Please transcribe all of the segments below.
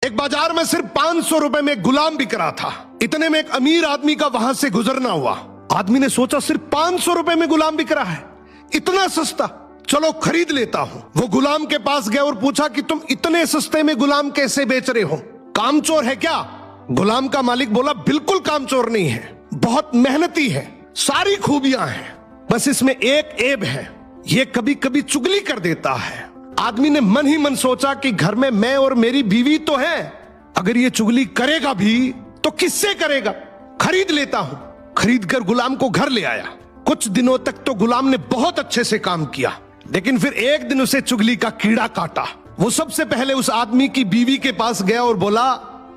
एक बाजार में सिर्फ 500 रुपए में गुलाम बिक रहा था। इतने में एक अमीर आदमी का वहां से गुजरना हुआ। आदमी ने सोचा सिर्फ 500 रुपए में गुलाम बिक रहा है, इतना सस्ता, चलो खरीद लेता हूं। वो गुलाम के पास गया और पूछा कि तुम इतने सस्ते में गुलाम कैसे बेच रहे हो, कामचोर है क्या? गुलाम का मालिक बोला बिल्कुल कामचोर नहीं है, बहुत मेहनती है, सारी खूबियां हैं, बस इसमें एक ऐब है, ये कभी कभी चुगली कर देता है। आदमी ने मन ही मन सोचा कि घर में मैं और मेरी बीवी तो है, अगर ये चुगली करेगा भी तो किससे करेगा, खरीद लेता हूं। खरीद कर गुलाम को घर ले आया। कुछ दिनों तक तो गुलाम ने बहुत अच्छे से काम किया, लेकिन फिर एक दिन उसे चुगली का कीड़ा काटा। वो सबसे पहले उस आदमी की बीवी के पास गया और बोला,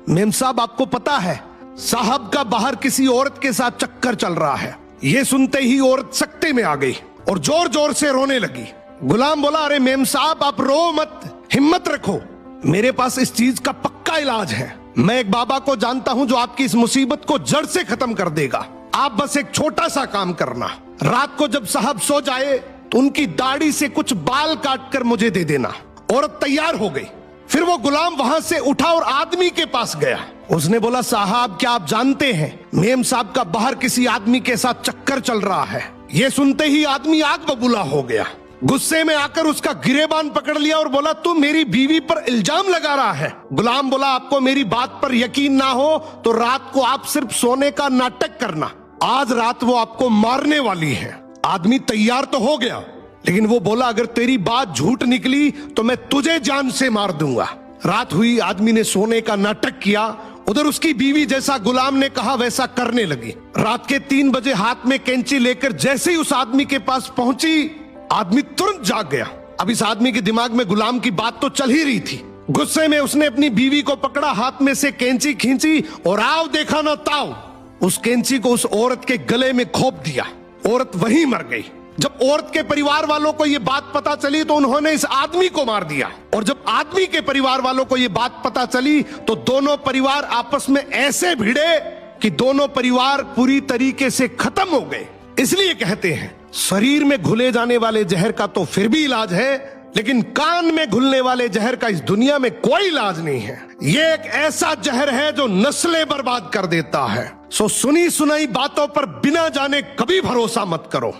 मेम साहब आपको पता है साहब का बाहर किसी औरत के साथ चक्कर चल रहा है। ये सुनते ही औरत सकते में आ गई और जोर जोर से रोने लगी। गुलाम बोला, अरे मेम साहब आप रो मत, हिम्मत रखो, मेरे पास इस चीज का पक्का इलाज है। मैं एक बाबा को जानता हूं जो आपकी इस मुसीबत को जड़ से खत्म कर देगा। आप बस एक छोटा सा काम करना, रात को जब साहब सो जाए तो उनकी दाढ़ी से कुछ बाल काट कर मुझे दे देना। औरत तैयार हो गई। फिर वो गुलाम वहां से उठा और आदमी के पास गया। उसने बोला, साहब क्या आप जानते हैं मेम साहब का बाहर किसी आदमी के साथ चक्कर चल रहा है। ये सुनते ही आदमी आग बबूला हो गया। गुस्से में आकर उसका गिरेबान पकड़ लिया और बोला, तू मेरी बीवी पर इल्जाम लगा रहा है। गुलाम बोला, आपको मेरी बात पर यकीन ना हो तो रात को आप सिर्फ सोने का नाटक करना, आज रात वो आपको मारने वाली है। आदमी तैयार तो हो गया, लेकिन वो बोला, अगर तेरी बात झूठ निकली तो मैं तुझे जान से मार दूंगा। रात हुई, आदमी ने सोने का नाटक किया। उधर उसकी बीवी जैसा गुलाम ने कहा वैसा करने लगी। रात के 3 बजे हाथ में कैंची लेकर जैसे ही उस आदमी के पास पहुंची, आदमी तुरंत जाग गया। अब इस आदमी के दिमाग में गुलाम की बात तो चल ही रही थी। गुस्से में उसने अपनी बीवी को पकड़ा, हाथ में से कैंची खींची और आओ देखा ना ताओ, उस कैंची को उस औरत के गले में खोप दिया। औरत वहीं मर गई। जब औरत के परिवार वालों को यह बात पता चली तो उन्होंने इस आदमी को मार दिया, और जब आदमी के परिवार वालों को यह बात पता चली तो दोनों परिवार आपस में ऐसे भिड़े कि दोनों परिवार पूरी तरीके से खत्म हो गए। इसलिए कहते हैं शरीर में घुले जाने वाले जहर का तो फिर भी इलाज है, लेकिन कान में घुलने वाले जहर का इस दुनिया में कोई इलाज नहीं है। ये एक ऐसा जहर है जो नस्लें बर्बाद कर देता है। सो सुनी सुनाई बातों पर बिना जाने कभी भरोसा मत करो।